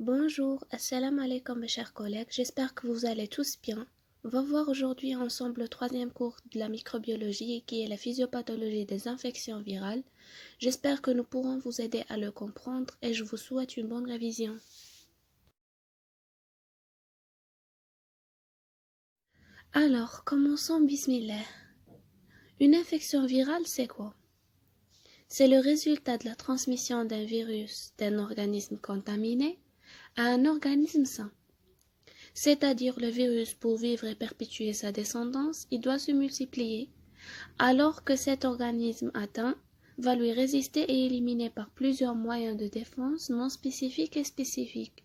Bonjour, assalamu alaikum mes chers collègues, j'espère que vous allez tous bien. On va voir aujourd'hui ensemble le troisième cours de la microbiologie qui est la physiopathologie des infections virales. J'espère que nous pourrons vous aider à le comprendre et je vous souhaite une bonne révision. Alors, commençons bismillah. Une infection virale, c'est quoi? C'est le résultat de la transmission d'un virus d'un organisme contaminé à un organisme sain. C'est-à-dire le virus, pour vivre et perpétuer sa descendance, il doit se multiplier, alors que cet organisme atteint va lui résister et éliminer par plusieurs moyens de défense non spécifiques et spécifiques.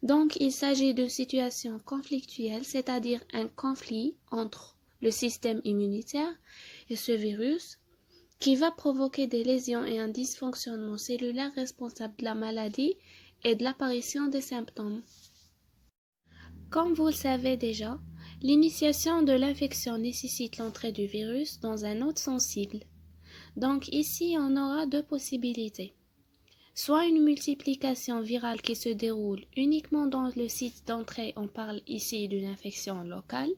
Donc il s'agit de situations conflictuelles, c'est-à-dire un conflit entre le système immunitaire et ce virus qui va provoquer des lésions et un dysfonctionnement cellulaire responsable de la maladie et de l'apparition des symptômes. Comme vous le savez déjà, l'initiation de l'infection nécessite l'entrée du virus dans un hôte sensible. Donc ici, on aura deux possibilités. Soit une multiplication virale qui se déroule uniquement dans le site d'entrée, on parle ici d'une infection locale,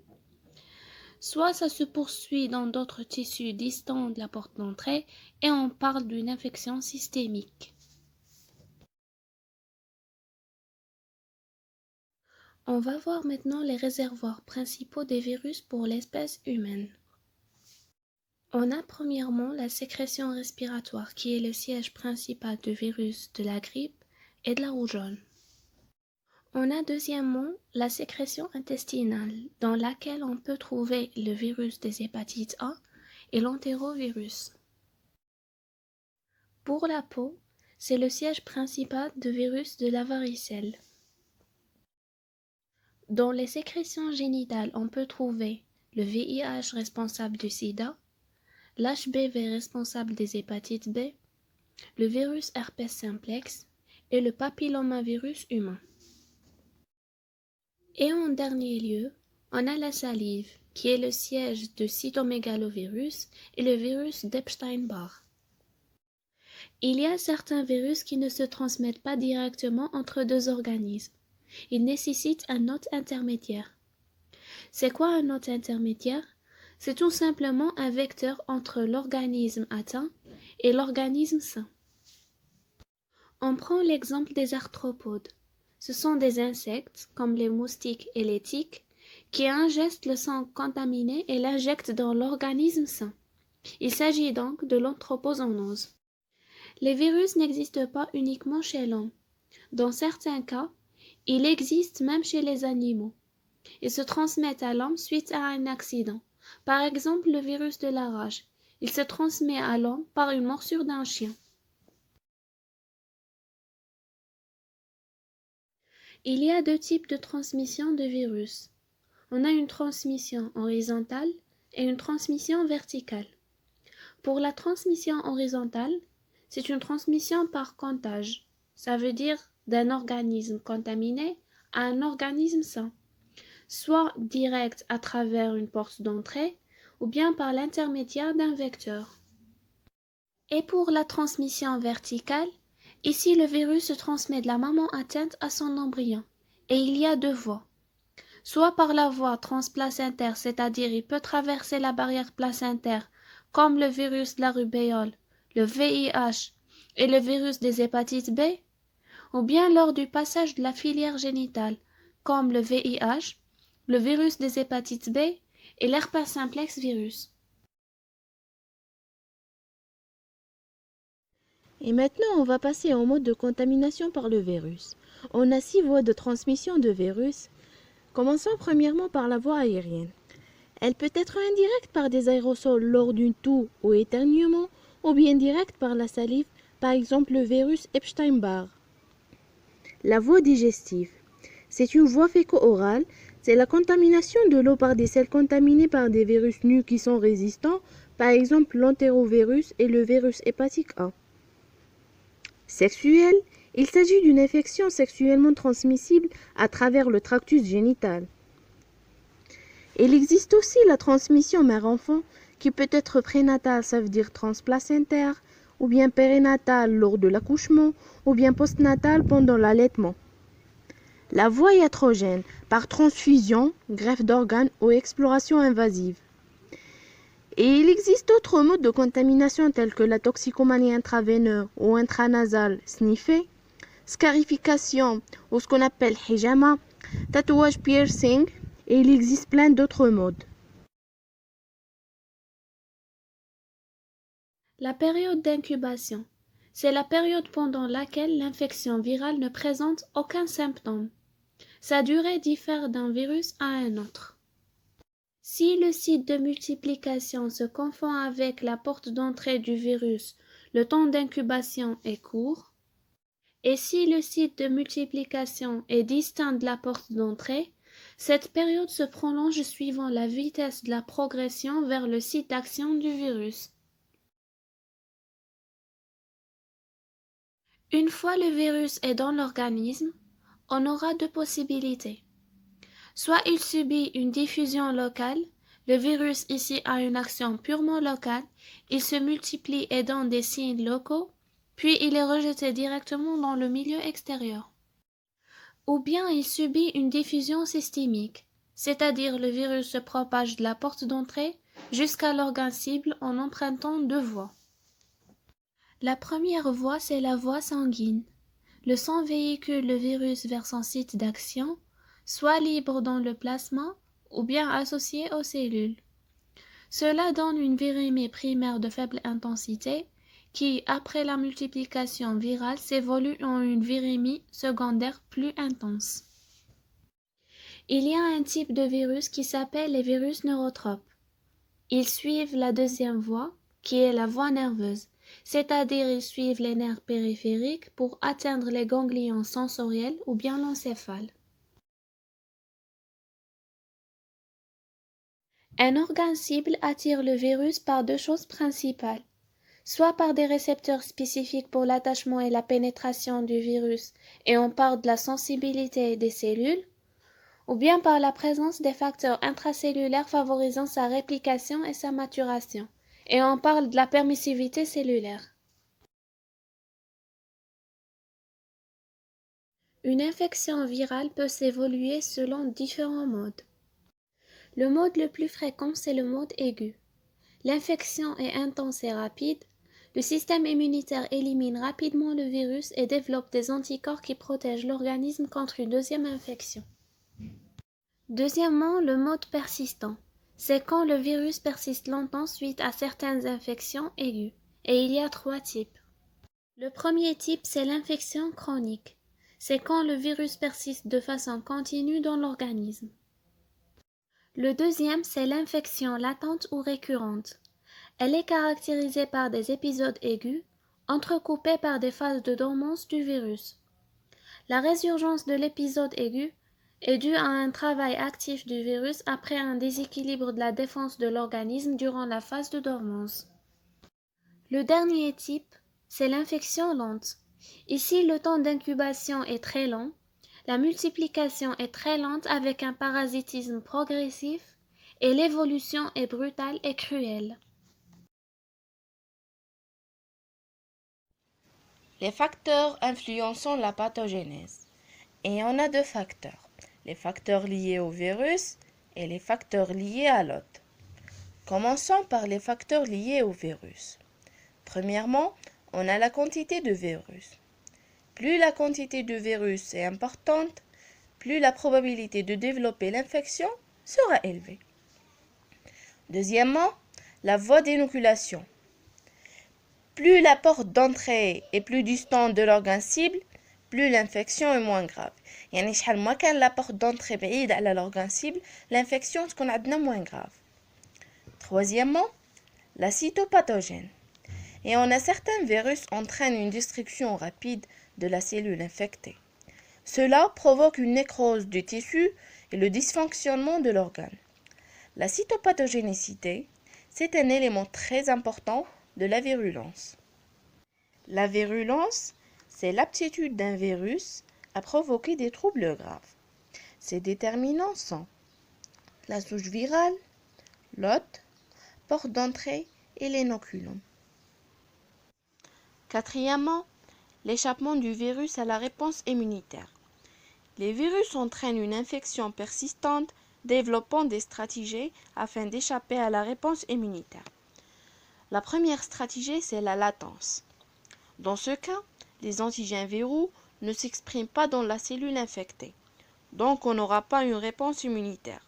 soit ça se poursuit dans d'autres tissus distants de la porte d'entrée et on parle d'une infection systémique. On va voir maintenant les réservoirs principaux des virus pour l'espèce humaine. On a premièrement la sécrétion respiratoire qui est le siège principal du virus de la grippe et de la rougeole. On a deuxièmement la sécrétion intestinale dans laquelle on peut trouver le virus des hépatites A et l'entérovirus. Pour la peau, c'est le siège principal du virus de la varicelle. Dans les sécrétions génitales, on peut trouver le VIH responsable du sida, l'HBV responsable des hépatites B, le virus herpès simplex et le papillomavirus humain. Et en dernier lieu, on a la salive, qui est le siège de cytomégalovirus et le virus d'Epstein-Barr. Il y a certains virus qui ne se transmettent pas directement entre deux organismes. Ils nécessitent un hôte intermédiaire. C'est quoi un hôte intermédiaire? C'est tout simplement un vecteur entre l'organisme atteint et l'organisme sain. On prend l'exemple des arthropodes. Ce sont des insectes, comme les moustiques et les tiques, qui ingestent le sang contaminé et l'injectent dans l'organisme sain. Il s'agit donc de l'anthropozoonose. Les virus n'existent pas uniquement chez l'homme. Dans certains cas, il existe même chez les animaux. Ils se transmettent à l'homme suite à un accident. Par exemple, le virus de la rage. Il se transmet à l'homme par une morsure d'un chien. Il y a deux types de transmission de virus. On a une transmission horizontale et une transmission verticale. Pour la transmission horizontale, c'est une transmission par contagie. Ça veut dire d'un organisme contaminé à un organisme sain, soit direct à travers une porte d'entrée ou bien par l'intermédiaire d'un vecteur. Et pour la transmission verticale, ici le virus se transmet de la maman atteinte à son embryon, et il y a deux voies. Soit par la voie transplacentaire, c'est-à-dire il peut traverser la barrière placentaire, comme le virus de la rubéole, le VIH et le virus des hépatites B, ou bien lors du passage de la filière génitale, comme le VIH, le virus des hépatites B et l'herpès simplex virus. Et maintenant, on va passer au mode de contamination par le virus. On a 6 voies de transmission de virus. Commençons premièrement par la voie aérienne. Elle peut être indirecte par des aérosols lors d'une toux ou éternuement, ou bien directe par la salive, par exemple le virus Epstein-Barr. La voie digestive. C'est une voie féco-orale. C'est la contamination de l'eau par des selles contaminées par des virus nus qui sont résistants, par exemple l'entérovirus et le virus hépatique A. Sexuelle, il s'agit d'une infection sexuellement transmissible à travers le tractus génital. Il existe aussi la transmission mère-enfant qui peut être prénatale, ça veut dire transplacentaire, ou bien périnatale lors de l'accouchement, ou bien postnatale pendant l'allaitement. La voie iatrogène, par transfusion, greffe d'organes ou exploration invasive. Et il existe d'autres modes de contamination tels que la toxicomanie intraveineuse ou intranasale sniffée, scarification ou ce qu'on appelle hijama, tatouage piercing, et il existe plein d'autres modes. La période d'incubation, c'est la période pendant laquelle l'infection virale ne présente aucun symptôme. Sa durée diffère d'un virus à un autre. Si le site de multiplication se confond avec la porte d'entrée du virus, le temps d'incubation est court. Et si le site de multiplication est distinct de la porte d'entrée, cette période se prolonge suivant la vitesse de la progression vers le site d'action du virus. Une fois le virus est dans l'organisme, on aura deux possibilités. Soit il subit une diffusion locale, le virus ici a une action purement locale, il se multiplie et donne des signes locaux, puis il est rejeté directement dans le milieu extérieur. Ou bien il subit une diffusion systémique, c'est-à-dire le virus se propage de la porte d'entrée jusqu'à l'organe cible en empruntant deux voies. La première voie, c'est la voie sanguine. Le sang véhicule le virus vers son site d'action, soit libre dans le plasma ou bien associé aux cellules. Cela donne une virémie primaire de faible intensité qui, après la multiplication virale, s'évolue en une virémie secondaire plus intense. Il y a un type de virus qui s'appelle les virus neurotropes. Ils suivent la deuxième voie, qui est la voie nerveuse, c'est-à-dire ils suivent les nerfs périphériques pour atteindre les ganglions sensoriels ou bien l'encéphale. Un organe cible attire le virus par deux choses principales, soit par des récepteurs spécifiques pour l'attachement et la pénétration du virus, et on parle de la sensibilité des cellules, ou bien par la présence des facteurs intracellulaires favorisant sa réplication et sa maturation, et on parle de la permissivité cellulaire. Une infection virale peut s'évoluer selon différents modes. Le mode le plus fréquent, c'est le mode aigu. L'infection est intense et rapide. Le système immunitaire élimine rapidement le virus et développe des anticorps qui protègent l'organisme contre une deuxième infection. Deuxièmement, le mode persistant. C'est quand le virus persiste longtemps suite à certaines infections aiguës. Et il y a trois types. Le premier type, c'est l'infection chronique. C'est quand le virus persiste de façon continue dans l'organisme. Le deuxième, c'est l'infection latente ou récurrente. Elle est caractérisée par des épisodes aigus, entrecoupés par des phases de dormance du virus. La résurgence de l'épisode aigu est due à un travail actif du virus après un déséquilibre de la défense de l'organisme durant la phase de dormance. Le dernier type, c'est l'infection lente. Ici, le temps d'incubation est très long, la multiplication est très lente avec un parasitisme progressif et l'évolution est brutale et cruelle. Les facteurs influençant la pathogénèse. Et on a deux facteurs, les facteurs liés au virus et les facteurs liés à l'hôte. Commençons par les facteurs liés au virus. Premièrement, on a la quantité de virus. Plus la quantité de virus est importante, plus la probabilité de développer l'infection sera élevée. Deuxièmement, la voie d'inoculation. Plus la porte d'entrée est plus distante de l'organe cible, plus l'infection est moins grave. يعني شحال ما كان la porte d'entrée بعيد على l'organe cible, l'infection تكون عندنا moins grave. Troisièmement, la cytopathogène. Et on a certains virus entraînent une destruction rapide de la cellule infectée. Cela provoque une nécrose du tissu et le dysfonctionnement de l'organe. La cytopathogénicité, c'est un élément très important de la virulence. La virulence, c'est l'aptitude d'un virus à provoquer des troubles graves. Ses déterminants sont la souche virale, l'hôte, porte d'entrée et l'inoculum. Quatrièmement, l'échappement du virus à la réponse immunitaire. Les virus entraînent une infection persistante, développant des stratégies afin d'échapper à la réponse immunitaire. La première stratégie, c'est la latence. Dans ce cas, les antigènes viraux ne s'expriment pas dans la cellule infectée, donc on n'aura pas une réponse immunitaire.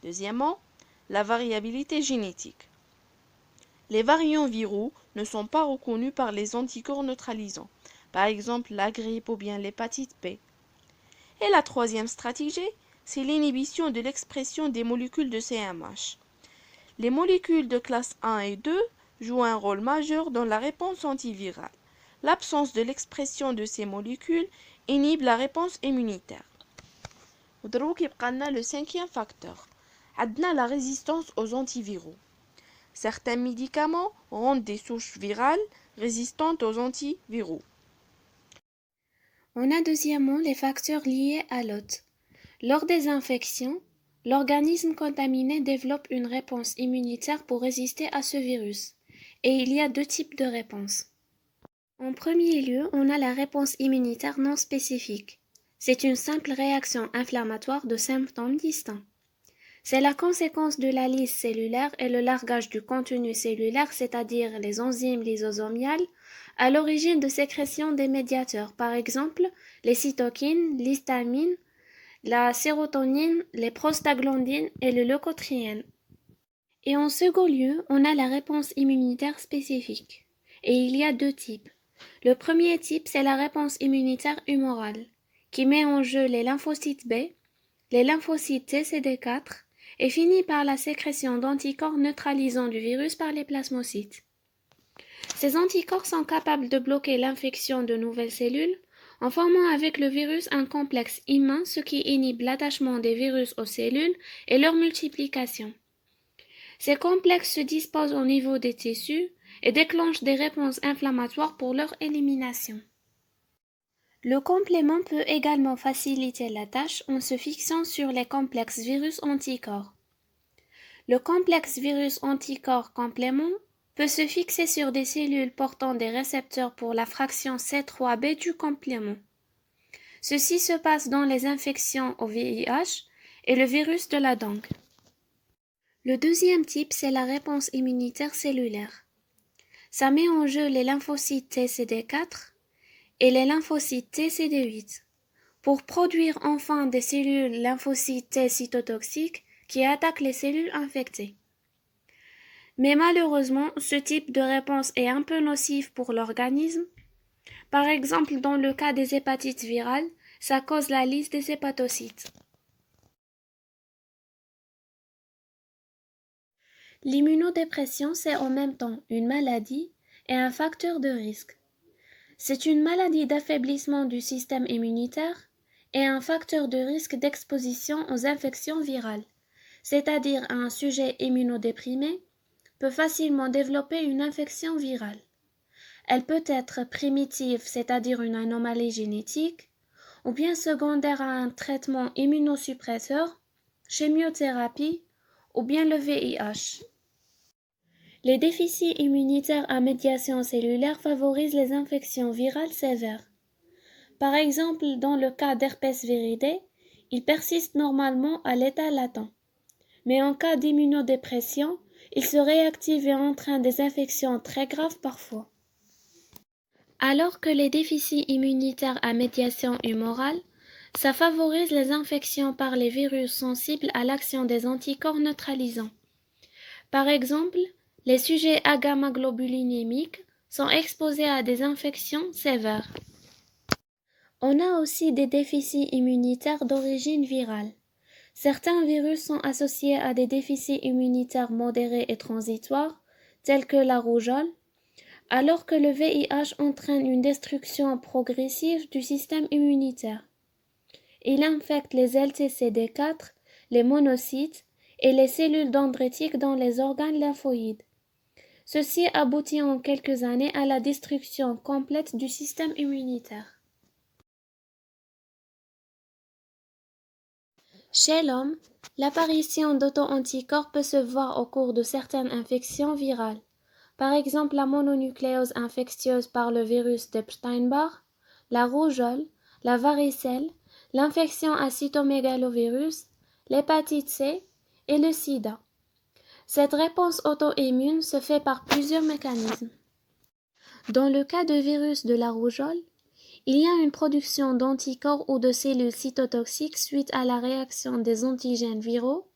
Deuxièmement, la variabilité génétique. Les variants viraux ne sont pas reconnus par les anticorps neutralisants, par exemple la grippe ou bien l'hépatite B. Et la troisième stratégie, c'est l'inhibition de l'expression des molécules de CMH. Les molécules de classe 1 et 2 jouent un rôle majeur dans la réponse antivirale. L'absence de l'expression de ces molécules inhibe la réponse immunitaire. ودروك يبقى لنا le cinquième facteur. عندنا la résistance aux antiviraux. Certains médicaments rendent des souches virales résistantes aux antiviraux. On a deuxièmement les facteurs liés à l'hôte. Lors des infections, l'organisme contaminé développe une réponse immunitaire pour résister à ce virus. Et il y a deux types de réponses. En premier lieu, on a la réponse immunitaire non spécifique. C'est une simple réaction inflammatoire de symptômes distincts. C'est la conséquence de la lyse cellulaire et le largage du contenu cellulaire, c'est-à-dire les enzymes lysosomiales, à l'origine de sécrétion des médiateurs, par exemple les cytokines, l'histamine, la sérotonine, les prostaglandines et le leucotriène. Et en second lieu, on a la réponse immunitaire spécifique. Et il y a deux types. Le premier type, c'est la réponse immunitaire humorale, qui met en jeu les lymphocytes B, les lymphocytes TCD4 et finit par la sécrétion d'anticorps neutralisant du virus par les plasmocytes. Ces anticorps sont capables de bloquer l'infection de nouvelles cellules en formant avec le virus un complexe immun, ce qui inhibe l'attachement des virus aux cellules et leur multiplication. Ces complexes se disposent au niveau des tissus et déclenchent des réponses inflammatoires pour leur élimination. Le complément peut également faciliter la tâche en se fixant sur les complexes virus-anticorps. Le complexe virus-anticorps complément peut se fixer sur des cellules portant des récepteurs pour la fraction C3b du complément. Ceci se passe dans les infections au VIH et le virus de la dengue. Le deuxième type, c'est la réponse immunitaire cellulaire. Ça met en jeu les lymphocytes TCD4 et les lymphocytes TCD8 pour produire enfin des cellules lymphocytes T cytotoxiques qui attaquent les cellules infectées. Mais malheureusement, ce type de réponse est un peu nocif pour l'organisme. Par exemple, dans le cas des hépatites virales, ça cause la lyse des hépatocytes. L'immunodépression, c'est en même temps une maladie et un facteur de risque. C'est une maladie d'affaiblissement du système immunitaire et un facteur de risque d'exposition aux infections virales, c'est-à-dire un sujet immunodéprimé peut facilement développer une infection virale. Elle peut être primitive, c'est-à-dire une anomalie génétique, ou bien secondaire à un traitement immunosuppresseur, chimiothérapie, ou bien le VIH. Les déficits immunitaires à médiation cellulaire favorisent les infections virales sévères. Par exemple, dans le cas d'herpès viridé, il persiste normalement à l'état latent. Mais en cas d'immunodépression, il se réactive et entraîne des infections très graves parfois. Alors que les déficits immunitaires à médiation humorale, ça favorise les infections par les virus sensibles à l'action des anticorps neutralisants. Par exemple, les sujets à gamma-globulinémiques sont exposés à des infections sévères. On a aussi des déficits immunitaires d'origine virale. Certains virus sont associés à des déficits immunitaires modérés et transitoires, tels que la rougeole, alors que le VIH entraîne une destruction progressive du système immunitaire. Il infecte les LTCD4, les monocytes et les cellules dendritiques dans les organes lymphoïdes. Ceci aboutit en quelques années à la destruction complète du système immunitaire. Chez l'homme, l'apparition d'auto-anticorps peut se voir au cours de certaines infections virales. Par exemple, la mononucléose infectieuse par le virus d'Epstein-Barr, la rougeole, la varicelle, l'infection à cytomégalovirus, l'hépatite C et le sida. Cette réponse auto-immune se fait par plusieurs mécanismes. Dans le cas de virus de la rougeole, il y a une production d'anticorps ou de cellules cytotoxiques suite à la réaction des antigènes viraux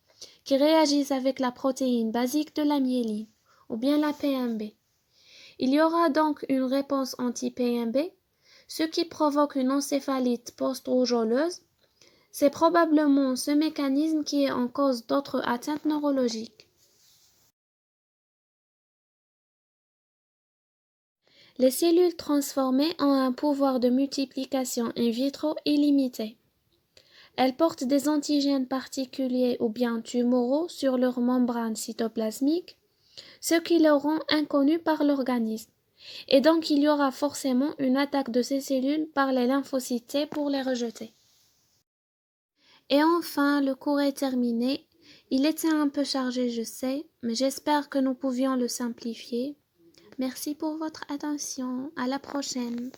qui réagissent avec la protéine basique de la myéline, ou bien la PMB. Il y aura donc une réponse anti-PMB, ce qui provoque une encéphalite post-rougeoleuse. C'est probablement ce mécanisme qui est en cause d'autres atteintes neurologiques. Les cellules transformées ont un pouvoir de multiplication in vitro illimité. Elles portent des antigènes particuliers ou bien tumoraux sur leur membrane cytoplasmique, ce qui leur rend inconnus par l'organisme. Et donc il y aura forcément une attaque de ces cellules par les lymphocytes T pour les rejeter. Et enfin, le cours est terminé. Il était un peu chargé, je sais, mais j'espère que nous pouvions le simplifier. Merci pour votre attention. À la prochaine.